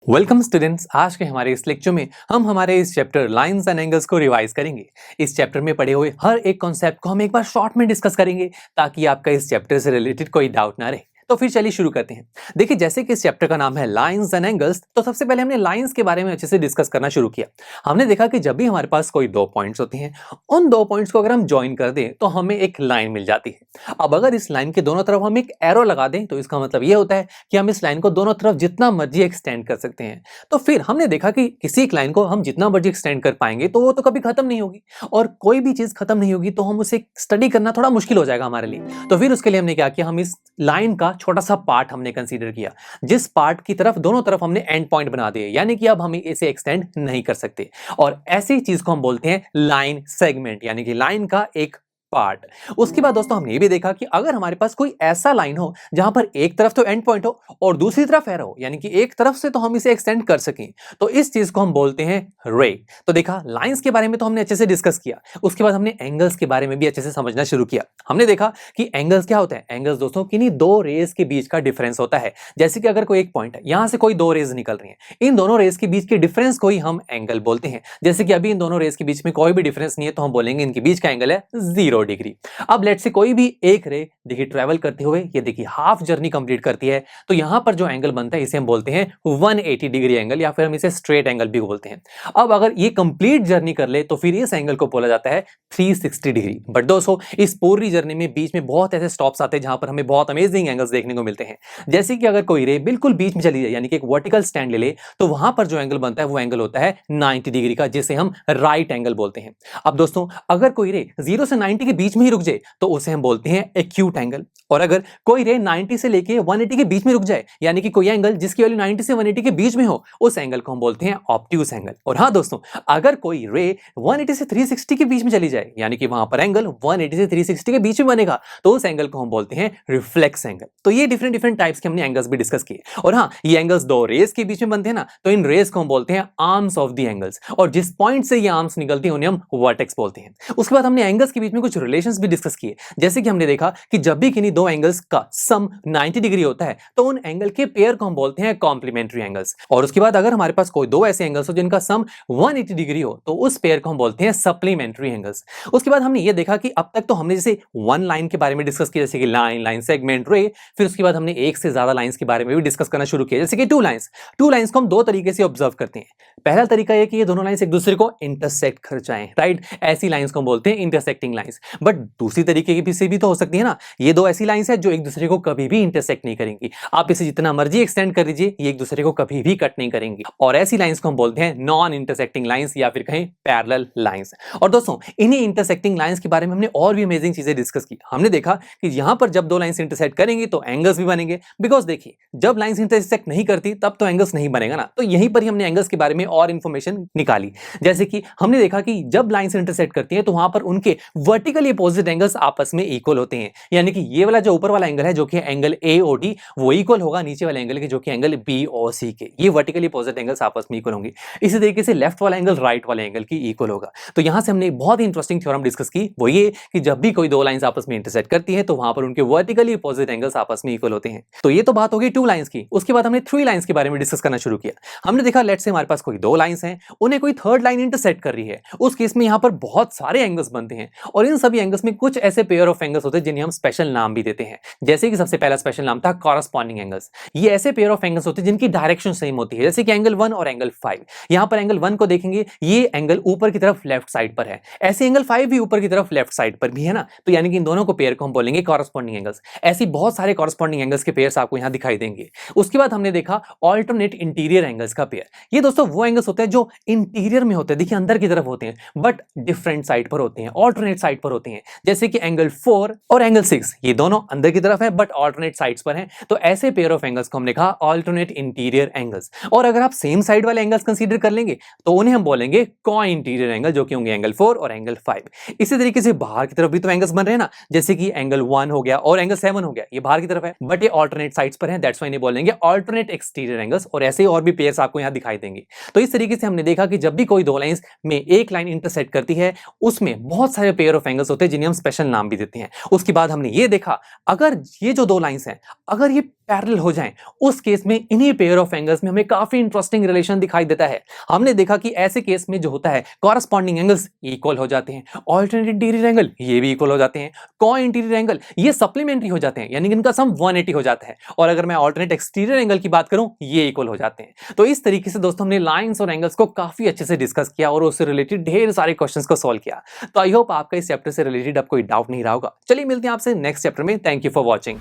Welcome students. आज के हमारे इस लेक्चर में हम हमारे इस चैप्टर लाइंस एंड एंगल्स को रिवाइज करेंगे। इस चैप्टर में पढ़े हुए हर एक कॉन्सेप्ट को हम एक बार शॉर्ट में डिस्कस करेंगे ताकि आपका इस चैप्टर से रिलेटेड कोई डाउट ना रहे। तो फिर चलिए शुरू करते हैं। देखिए, जैसे कि इस चैप्टर का नाम है लाइंस एंड एंगल्स, तो सबसे पहले हमने लाइंस के बारे में अच्छे से डिस्कस करना शुरू किया। हमने देखा कि जब भी हमारे पास कोई दो पॉइंट्स होते हैं, उन दो पॉइंट्स को अगर हम ज्वाइन कर दें तो हमें एक लाइन मिल जाती है। अब अगर इस लाइन के दोनों तरफ हम एक एरो लगा दें तो इसका मतलब ये होता है कि हम इस लाइन को दोनों तरफ जितना मर्जी एक्सटेंड कर सकते हैं। तो फिर हमने देखा कि किसी एक लाइन को हम जितना मर्जी एक्सटेंड कर पाएंगे तो वो तो कभी खत्म नहीं होगी, और कोई भी चीज खत्म नहीं होगी तो हम उसे स्टडी करना थोड़ा मुश्किल हो जाएगा हमारे लिए। तो फिर उसके लिए हमने क्या किया, हम इस लाइन का छोटा सा पार्ट हमने कंसीडर किया, जिस पार्ट की तरफ दोनों तरफ हमने एंड पॉइंट बना दिए, यानी कि अब हम इसे एक्सटेंड नहीं कर सकते। और ऐसी चीज को हम बोलते हैं लाइन सेगमेंट, यानी कि लाइन का एक पार्ट। उसके बाद दोस्तों हमने ये भी देखा कि अगर हमारे पास कोई ऐसा लाइन हो जहां पर एक तरफ तो एंड पॉइंट हो और दूसरी तरफ एरो हो, यानी कि एक तरफ से तो हम इसे एक्सटेंड कर सकें, तो इस चीज को हम बोलते हैं रे। तो देखा, लाइंस के बारे में तो हमने अच्छे से डिस्कस किया। उसके बाद हमने एंगल्स के बारे में भी अच्छे से समझना शुरू किया। हमने देखा कि एंगल्स क्या होता है। एंगल्स दोस्तों किन्हीं दो रेज के बीच का डिफरेंस होता है। जैसे कि अगर कोई एक पॉइंट है, यहां से कोई दो रेज निकल रही हैं, इन दोनों रेज के बीच के डिफरेंस को ही हम एंगल बोलते हैं। जैसे कि अभी इन दोनों रेज के बीच में कोई भी डिफरेंस नहीं है, तो हम बोलेंगे इनके बीच का एंगल है 0 डिग्री। अब लेट से कोई भी एक रे देखिए ट्रेवल करते हुए ये देखिए हाफ जर्नी कंप्लीट करती है, तो यहां पर जो एंगल बनता है इसे हम बोलते हैं 180 डिग्री एंगल, या फिर हम इसे स्ट्रेट एंगल भी बोलते हैं। अब अगर ये कंप्लीट जर्नी कर ले तो फिर इस एंगल को बोला जाता है 360 डिग्री। बट दोस्तों, इस पूरी जर्नी में बीच में बहुत ऐसे स्टॉप्स आते हैं जहां पर हमें बहुत अमेजिंग एंगल्स देखने को मिलते हैं। जैसे कि अगर कोई रे बिल्कुल बीच में चली जाए, यानी कि एक वर्टिकल स्टैंड ले ले, तो वहां पर जो एंगल बनता है वो एंगल होता है 90 डिग्री का, जिसे हम राइट एंगल बोलते हैं। अब दोस्तों, अगर कोई रे 0 से 90 के बीच में ही रुक जाए तो उसे हम बोलते हैं एक्यूट एंगल। और अगर कोई रे 90 से लेके 180 के बीच में रुक जाए, यानी कि कोई एंगल जिसकी वैल्यू 90 से 180 के बीच में हो, उस एंगल को हम बोलते हैं ऑब्ट्यूस एंगल। और हाँ दोस्तों, अगर कोई रे 180 से 360 के बीच में चली जाए, यानी कि वहां पर एंगल 180 से 360 के बीच में बनेगा, तो उस एंगल को हम बोलते हैं रिफ्लेक्स एंगल। तो ये डिफरेंट डिफरेंट टाइप्स के हमने एंगल्स भी डिस्कस किए। और हाँ, ये एंगल्स दो रेस के बीच में बनते हैं ना, तो इन रेस को हम बोलते हैं आर्म्स ऑफ द एंगल्स, और जिस पॉइंट से ये आर्म्स निकलती हैं उन्हें हम वर्टेक्स बोलते हैं। उसके बाद हमने एंगल्स के बीच में कुछ रिलेशंस भी डिस्कस किए। जैसे कि हमने देखा कि जब भी किन्हीं दो एंगल्स का सम 90 डिग्री होता है तो उन एंगल के पेयर को हम बोलते हैं कॉम्प्लीमेंट्री एंगल्स। और उसके बाद अगर हमारे पास कोई दो ऐसे एंगल्स हो जिनका सम 180 डिग्री हो, तो उस पेयर को हम बोलते हैं सप्लीमेंट्री एंगल्स। उसके बाद हमने ये देखा कि अब तक तो हमने जैसे वन लाइन के बारे में डिस्कस किया, जैसे कि लाइन, लाइन सेगमेंट, रे। फिर उसके बाद हमने एक से ज्यादा लाइंस के बारे में भी डिस्कस करना शुरू किया, जैसे कि टू लाइंस। टू लाइंस को हम दो तरीके से ऑब्जर्व करते हैं। पहला तरीका यह कि ये दोनों लाइंस एक दूसरे को इंटरसेक्ट कर जाएं, राइट। ऐसी लाइंस को हम बोलते हैं इंटरसेक्टिंग लाइंस। बट दूसरी तरीके की से भी तो हो सकती है ना, ये दो ऐसी लाइंस है जो एक दूसरे को कभी भी इंटरसेक्ट नहीं करेंगी। आप इसे जितना मर्जी एक्सटेंड कर लीजिए, ये एक दूसरे को कभी भी कट नहीं करेंगी। और ऐसी लाइंस को हम बोलते हैं नॉन इंटरसेक्टिंग लाइंस, या फिर कहें पैरेलल लाइंस। और दोस्तों, इन्हीं इंटरसेक्टिंग लाइंस के बारे में हमने और भी अमेजिंग चीजें डिस्कस की। हमने देखा कि यहां पर जब दो लाइंस इंटरसेक्ट करेंगी तो एंगल्स भी बनेंगे, बिकॉज देखिए, जब लाइंस इंटरसेक्ट नहीं करती तब तो एंगल्स नहीं बनेगा ना। तो यहीं पर ही हमने एंगल्स के बारे में और इंफॉर्मेशन निकाली। जैसे कि हमने देखा कि जब लाइंस इंटरसेक्ट करती हैं तो वहां पर उनके वर्टिकली अपोजिट एंगल्स आपस में इक्वल होते हैं, यानी कि ये वाला जो ऊपर वाला एंगल है जो कि एंगल AOD, वो इक्वल होगा नीचे वाले एंगल के जो कि एंगल BOC के। ये वर्टिकली अपोजिट एंगल्स आपस में इक्वल होंगे। इसी तरीके से लेफ्ट वाला एंगल राइट वाले एंगल की इक्वल होगा। तो यहां से हमने बहुत ही इंटरेस्टिंग थ्योरम डिस्कस की, वो ये कि जब भी कोई दो लाइंस आपस में इंटरसेक्ट करती है तो वहां पर उनके वर्टिकली अपोजिट एंगल्स आपस में इक्वल होते हैं। तो ये तो बात हो गई टू लाइंस की। उसके बाद हमने थ्री लाइंस के बारे में डिस्कस करना शुरू किया। हमने देखा, लेट्स से हमारे पास कोई दो लाइंस हैं, उन्हें कोई थर्ड लाइन इंटरसेक्ट कर रही है। उस केस में यहां पर बहुत सारे एंगल्स बनते हैं, और इन सभी एंगल्स में कुछ ऐसे पेयर ऑफ एंगल्स होते हैं जिन्हें हम स्पेशल नाम भी देते हैं। जैसे कि सबसे पहला स्पेशल नाम था कॉरस्पॉन्डिंग एंगल्स। ये ऐसे पेयर ऑफ एंगल्स होते हैं जिनकी डायरेक्शन सेम होती है, जैसे कि एंगल 1 और एंगल 5। यहां पर एंगल 1 को देखेंगे, ये एंगल ऊपर की तरफ लेफ्ट साइड पर है, ऐसे एंगल 5 भी ऊपर की तरफ लेफ्ट साइड पर भी है ना। तो यानी कि इन दोनों को पेयर को हम बोलेंगे कॉरस्पॉन्डिंग एंगल्स। ऐसी बहुत सारे कॉरस्पॉन्डिंग एंगल्स के पेयर्स आपको यहां दिखाई देंगे। उसके बाद हमने देखा ऑल्टरनेट इंटीरियर एंगल्स का पेयर। ये दोस्तों वो एंगल्स होते हैं जो इंटीरियर में होते हैं, देखिए अंदर की तरफ होते हैं, बट डिफरेंट साइड पर होते हैं, ऑल्टरनेट साइड पर होते हैं। जैसे कि एंगल 4 और एंगल 6, ये दोनों अंदर की तरफ है बट ऑल्टरनेट साइड्स पर हैं। तो ऐसे पेयर ऑफ एंगल्स को हमने कहा ऑल्टरनेट इंटीरियर एंगल्स। और अगर आप सेम साइड वाले एंगल्स कंसीडर कर लेंगे तो उन्हें हम बोलेंगे को इंटीरियर एंगल, जो कि होंगे एंगल 4 और एंगल 5। इसी तरीके से बाहर की तरफ भी तो एंगल्स बन रहे हैं ना, जैसे कि एंगल 1 हो गया और एंगल 7 हो गया, ये बाहर की तरफ है बट ये ऑल्टरनेट साइड्स पर है, दैट्स व्हाई इन्हें बोलेंगे ऑल्टरनेट एक्सटीरियर एंगल्स। और ऐसे और भी पेयर्स आपको यहां दिखाई देंगे। तो इस तरीके से हमने देखा कि जब भी कोई दो लाइंस में एक लाइन इंटरसेक्ट करती है, उसमें बहुत सारे पेयर ऑफ एंगल्स होते हैं जिन्हें हम स्पेशल नाम भी देते हैं। उसके बाद हमने ये देखा, अगर ये जो दो लाइंस हैं, अगर ये पैरेलल हो जाएं, उस केस में इन्हीं पेयर ऑफ एंगल्स में हमें काफी इंटरेस्टिंग रिलेशन दिखाई देता है। हमने देखा कि ऐसे केस में जो होता है कॉरस्पॉन्डिंग एंगल्स इक्वल हो जाते हैं, ऑल्टरनेट इंटीरियर एंगल ये भी इक्वल हो जाते हैं, को इंटीरियर एंगल ये सप्लीमेंट्री हो जाते हैं, यानी कि इनका सम 180 हो जाता है, और अगर मैं ऑल्टरनेट एक्सटीरियर एंगल की बात करूं ये इक्वल हो जाते हैं। तो इस तरीके से दोस्तों हमने लाइंस और एंगल्स को काफी अच्छे से डिस्कस किया और उससे रिलेटेड ढेर सारे क्वेश्चंस को सॉल्व किया। तो आई होप आपका इस चैप्टर से रिलेटेड अब कोई डाउट नहीं रहा होगा। चलिए मिलते हैं आपसे नेक्स्ट चैप्टर में। Thank you for watching.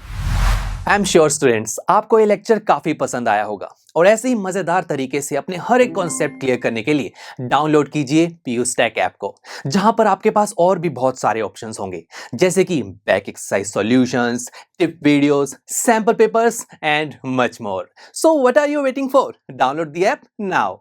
I am sure students आपको ये लेक्चर काफी पसंद आया होगा, और ऐसे ही मजेदार तरीके से अपने हर एक कॉन्सेप्ट क्लियर करने के लिए डाउनलोड कीजिए पीयू स्टैक ऐप को, जहां पर आपके पास और भी बहुत सारे ऑप्शंस होंगे, जैसे कि back exercise solutions, tip videos, sample papers and much more. So what are you waiting for? Download the app now.